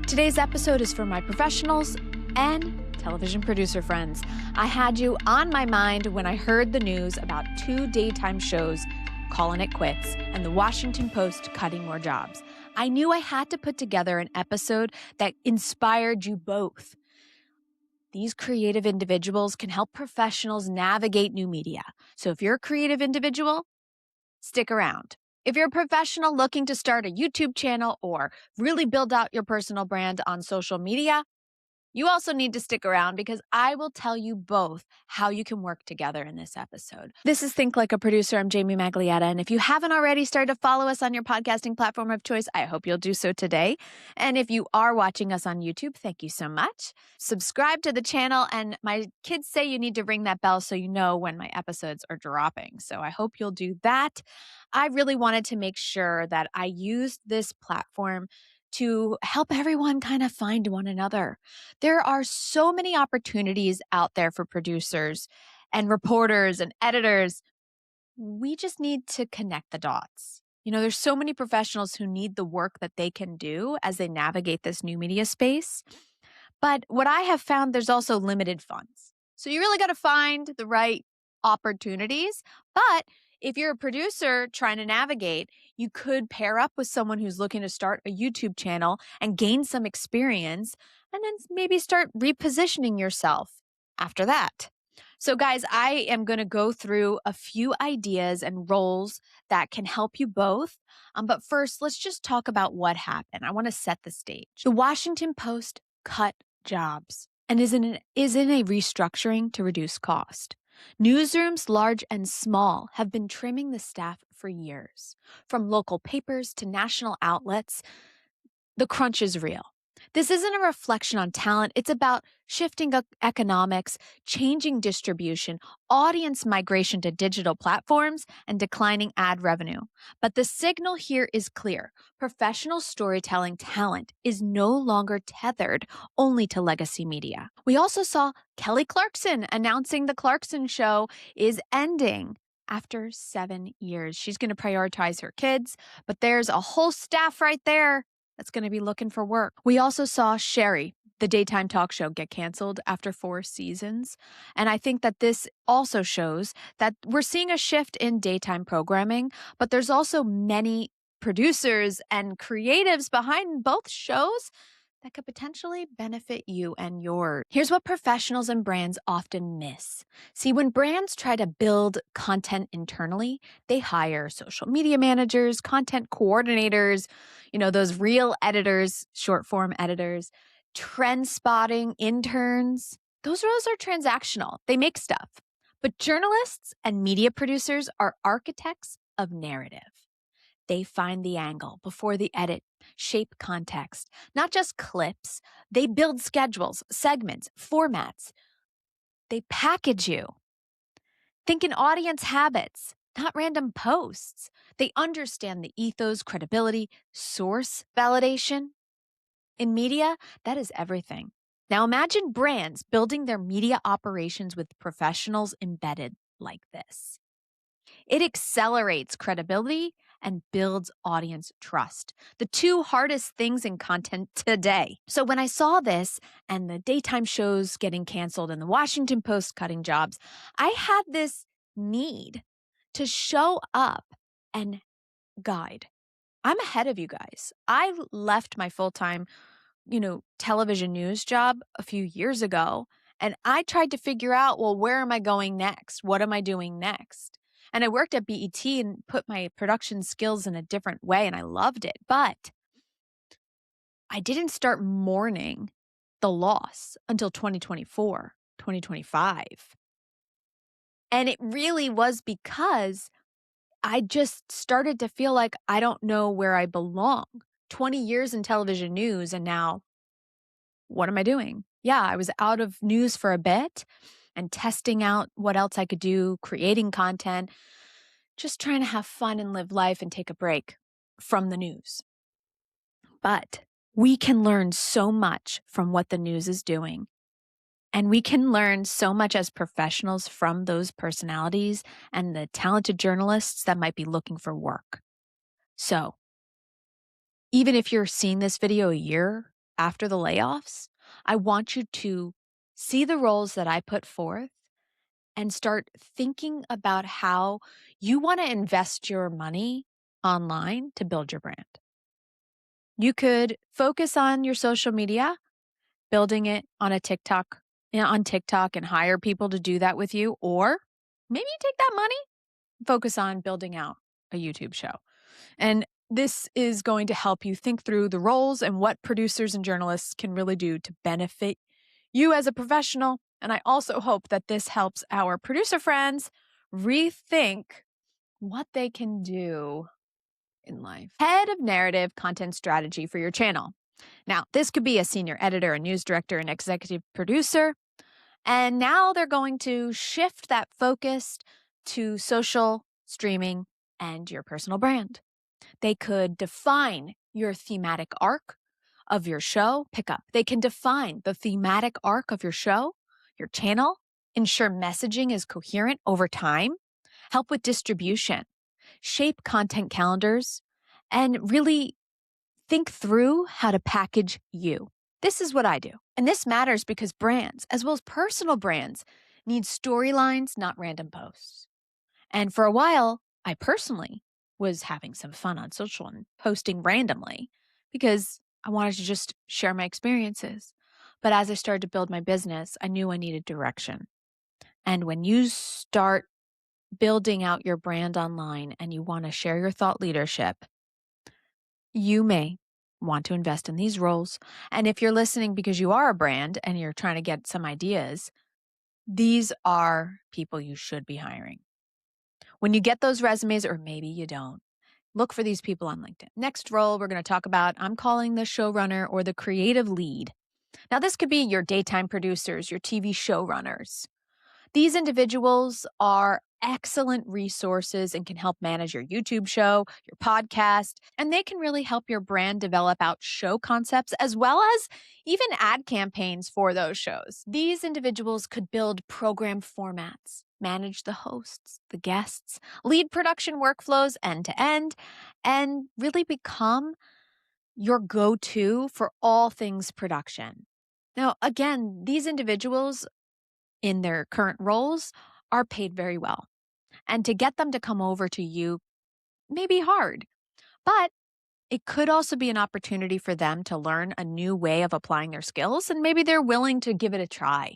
Today's episode is for my professionals and television producer friends. I had you on my mind when I heard the news about 2 daytime shows calling it quits and the Washington Post cutting more jobs. I knew I had to put together an episode that inspired you both. These creative individuals can help professionals navigate new media. So if you're a creative individual, stick around. If you're a professional looking to start a YouTube channel or really build out your personal brand on social media, you also need to stick around because I will tell you both how you can work together in this episode. This is Think Like a Producer. I'm Jamie Maglietta. And if you haven't already started to follow us on your podcasting platform of choice, I hope you'll do so today. And if you are watching us on YouTube, thank you so much. Subscribe to the channel. And my kids say you need to ring that bell so you know when my episodes are dropping. So I hope you'll do that. I really wanted to make sure that I used this platform to help everyone kind of find one another. There are so many opportunities out there for producers and reporters and editors. We just need to connect the dots. There's so many professionals who need the work that they can do as they navigate this new media space. But what I have found, there's also limited funds. So you really got to find the right opportunities. But if you're a producer trying to navigate, you could pair up with someone who's looking to start a YouTube channel and gain some experience, and then maybe start repositioning yourself after that. So guys, I am going to go through a few ideas and roles that can help you both. But first, let's just talk about what happened. I want to set the stage. The Washington Post cut jobs and is in a restructuring to reduce cost. Newsrooms, large and small, have been trimming the staff for years. From local papers to national outlets, the crunch is real. This isn't a reflection on talent. It's about shifting economics, changing distribution, audience migration to digital platforms, and declining ad revenue. But the signal here is clear. Professional storytelling talent is no longer tethered only to legacy media. We also saw Kelly Clarkson announcing the Clarkson show is ending after 7 years. She's going to prioritize her kids, but there's a whole staff right there that's going to be looking for work. We also saw Sherri, the daytime talk show, get canceled after 4 seasons. And I think that this also shows that we're seeing a shift in daytime programming, but there's also many producers and creatives behind both shows that could potentially benefit you and yours. Here's what professionals and brands often miss. See, when brands try to build content internally, they hire social media managers, content coordinators, those real editors, short form editors, trend spotting interns. Those roles are transactional. They make stuff. But journalists and media producers are architects of narrative. They find the angle before the edit, shape context, not just clips. They build schedules, segments, formats. They package you. Think in audience habits, not random posts. They understand the ethos, credibility, source validation. In media, that is everything. Now imagine brands building their media operations with professionals embedded like this. It accelerates credibility and builds audience trust, the 2 hardest things in content today. So when I saw this and the daytime shows getting canceled and the Washington Post cutting jobs, I had this need to show up and guide. I'm ahead of you guys. I left my full-time, television news job a few years ago, and I tried to figure out, well, where am I going next? What am I doing next? And I worked at BET and put my production skills in a different way, and I loved it. But I didn't start mourning the loss until 2024, 2025. And it really was because I just started to feel like I don't know where I belong. 20 years in television news, and now what am I doing? Yeah, I was out of news for a bit and testing out what else I could do, creating content, just trying to have fun and live life and take a break from the news. But we can learn so much from what the news is doing. And we can learn so much as professionals from those personalities and the talented journalists that might be looking for work. So even if you're seeing this video a year after the layoffs, I want you to see the roles that I put forth and start thinking about how you want to invest your money online to build your brand. You could focus on your social media, building it on on TikTok and hire people to do that with you, or maybe you take that money, focus on building out a YouTube show. And this is going to help you think through the roles and what producers and journalists can really do to benefit you as a professional. And I also hope that this helps our producer friends rethink what they can do in life. Head of narrative content strategy for your channel. Now, this could be a senior editor, a news director, an executive producer. And now they're going to shift that focus to social, streaming, and your personal brand. They could define your thematic arc of your show. Pick up. They can define the thematic arc of your show, your channel, ensure messaging is coherent over time, help with distribution, shape content calendars, and really think through how to package you. This is what I do. And this matters because brands, as well as personal brands, need storylines, not random posts. And for a while, I personally was having some fun on social and posting randomly because I wanted to just share my experiences. But as I started to build my business, I knew I needed direction. And when you start building out your brand online and you want to share your thought leadership, you may want to invest in these roles. And if you're listening because you are a brand and you're trying to get some ideas, these are people you should be hiring. When you get those resumes, or maybe you don't, look for these people on LinkedIn. Next role we're going to talk about, I'm calling the showrunner or the creative lead. Now, this could be your daytime producers, your TV showrunners. These individuals are excellent resources and can help manage your YouTube show, your podcast, and they can really help your brand develop out show concepts as well as even ad campaigns for those shows. These individuals could build program formats, manage the hosts, the guests, lead production workflows end to end, and really become your go-to for all things production. Now, again, these individuals in their current roles are paid very well. And to get them to come over to you may be hard, but it could also be an opportunity for them to learn a new way of applying their skills, and maybe they're willing to give it a try.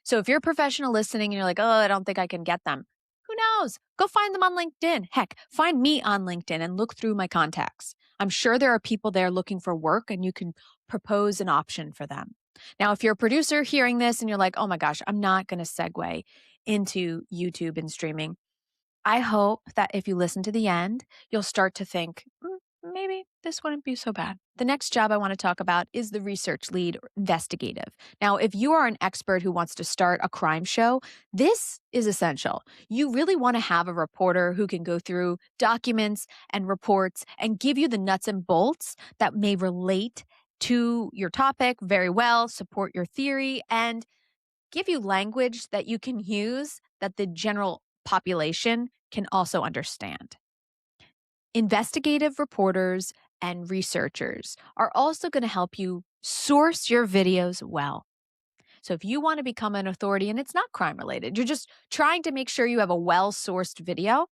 So if you're a professional listening and you're like, oh, I don't think I can get them, who knows? Go find them on LinkedIn. Heck, find me on LinkedIn and look through my contacts. I'm sure there are people there looking for work and you can propose an option for them. Now, if you're a producer hearing this and you're like, oh my gosh, I'm not going to segue into YouTube and streaming, I hope that if you listen to the end, you'll start to think, maybe this wouldn't be so bad. The next job I want to talk about is the research lead or investigative. Now, if you are an expert who wants to start a crime show, this is essential. You really want to have a reporter who can go through documents and reports and give you the nuts and bolts that may relate to your topic very well, support your theory, and give you language that you can use that the general population can also understand. Investigative reporters and researchers are also going to help you source your videos well. So if you want to become an authority and it's not crime related, you're just trying to make sure you have a well-sourced video,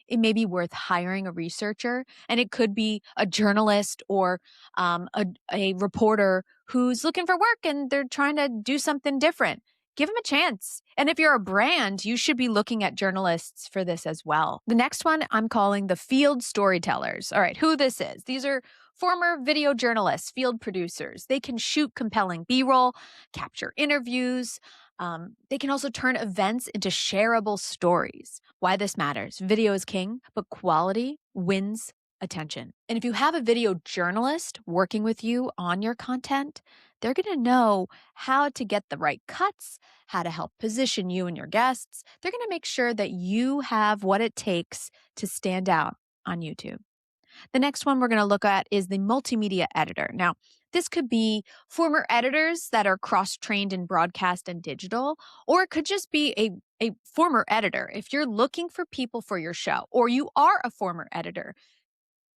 it may be worth hiring a researcher, and it could be a journalist or a reporter who's looking for work and they're trying to do something different. Give them a chance. And if you're a brand, you should be looking at journalists for this as well. The next one I'm calling the field storytellers. All right, who this is. These are former video journalists, field producers. They can shoot compelling B-roll, capture interviews. They can also turn events into shareable stories. Why this matters. Video is king, but quality wins attention. And if you have a video journalist working with you on your content, they're going to know how to get the right cuts, how to help position you and your guests. They're going to make sure that you have what it takes to stand out on YouTube. The next one we're going to look at is the multimedia editor. Now, this could be former editors that are cross-trained in broadcast and digital, or it could just be a former editor. If you're looking for people for your show, or you are a former editor,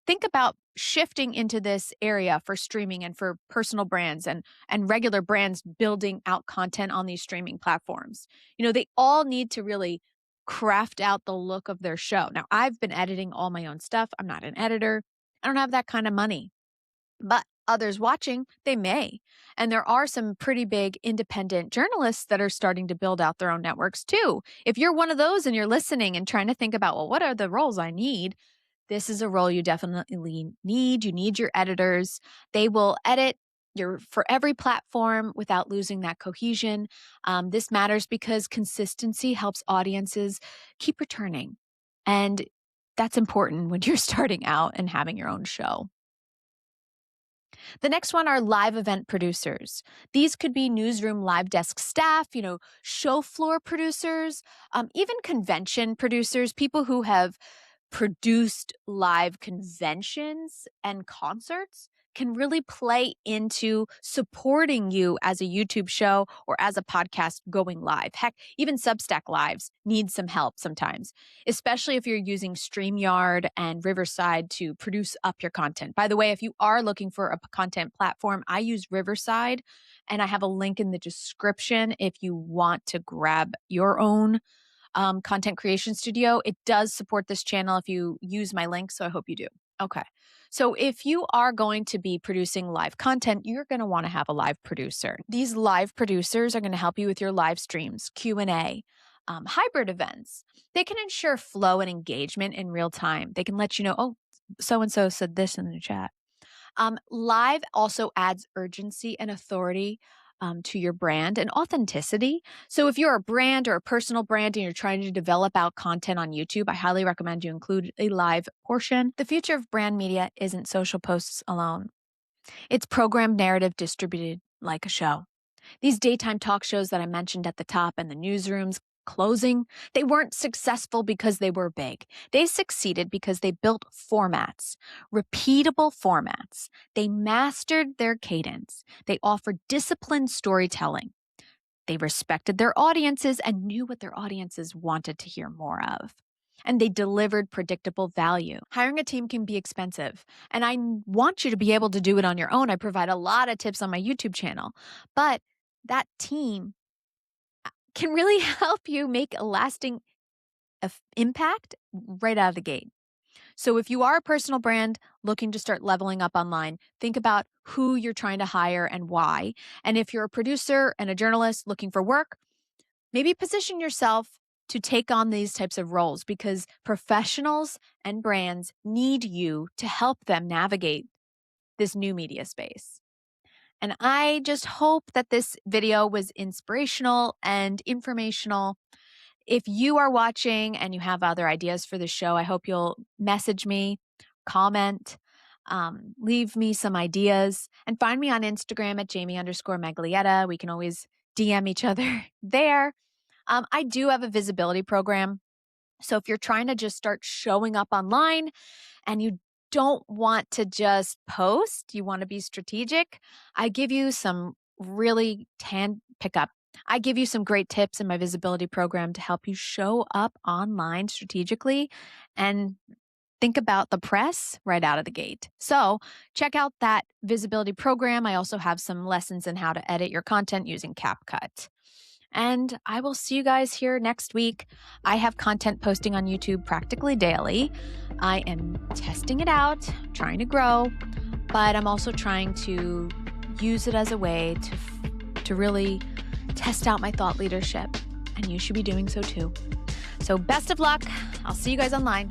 think about shifting into this area for streaming and for personal brands and regular brands building out content on these streaming platforms. They all need to really craft out the look of their show. Now, I've been editing all my own stuff. I'm not an editor. I don't have that kind of money. But others watching, they may. And there are some pretty big independent journalists that are starting to build out their own networks too. If you're one of those and you're listening and trying to think about, well, what are the roles I need? This is a role you definitely need. You need your editors. They will edit for every platform without losing that cohesion. This matters because consistency helps audiences keep returning. And that's important when you're starting out and having your own show. The next one are live event producers. These could be newsroom live desk staff, show floor producers, even convention producers, people who have produced live conventions and concerts can really play into supporting you as a YouTube show or as a podcast going live. Heck, even Substack Lives need some help sometimes, especially if you're using StreamYard and Riverside to produce up your content. By the way, if you are looking for a content platform, I use Riverside, and I have a link in the description if you want to grab your own content creation studio. It does support this channel if you use my link, so I hope you do. Okay. So if you are going to be producing live content, you're going to want to have a live producer. These live producers are going to help you with your live streams, Q&A, hybrid events. They can ensure flow and engagement in real time. They can let you know, oh, so-and-so said this in the chat. Live also adds urgency and authority to your brand and authenticity. So if you're a brand or a personal brand and you're trying to develop out content on YouTube, I highly recommend you include a live portion. The future of brand media isn't social posts alone. It's programmed narrative distributed like a show. These daytime talk shows that I mentioned at the top and the newsrooms closing, they weren't successful because they were big. They succeeded because they built formats, repeatable formats. They mastered their cadence. They offered disciplined storytelling. They respected their audiences and knew what their audiences wanted to hear more of. And they delivered predictable value. Hiring a team can be expensive, and I want you to be able to do it on your own. I provide a lot of tips on my YouTube channel, but that team can really help you make a lasting impact right out of the gate. So if you are a personal brand looking to start leveling up online, think about who you're trying to hire and why. And if you're a producer and a journalist looking for work, maybe position yourself to take on these types of roles, because professionals and brands need you to help them navigate this new media space. And I just hope that this video was inspirational and informational. If you are watching and you have other ideas for the show, I hope you'll message me, comment, leave me some ideas, and find me on Instagram at Jamie_Maglietta. We can always DM each other there. I do have a visibility program. So if you're trying to just start showing up online and you don't want to just post, you want to be strategic, I give you some really I give you some great tips in my visibility program to help you show up online strategically and think about the press right out of the gate. So check out that visibility program. I also have some lessons in how to edit your content using CapCut. And I will see you guys here next week. I have content posting on YouTube practically daily. I am testing it out, trying to grow, but I'm also trying to use it as a way to really test out my thought leadership. And you should be doing so too. So best of luck. I'll see you guys online.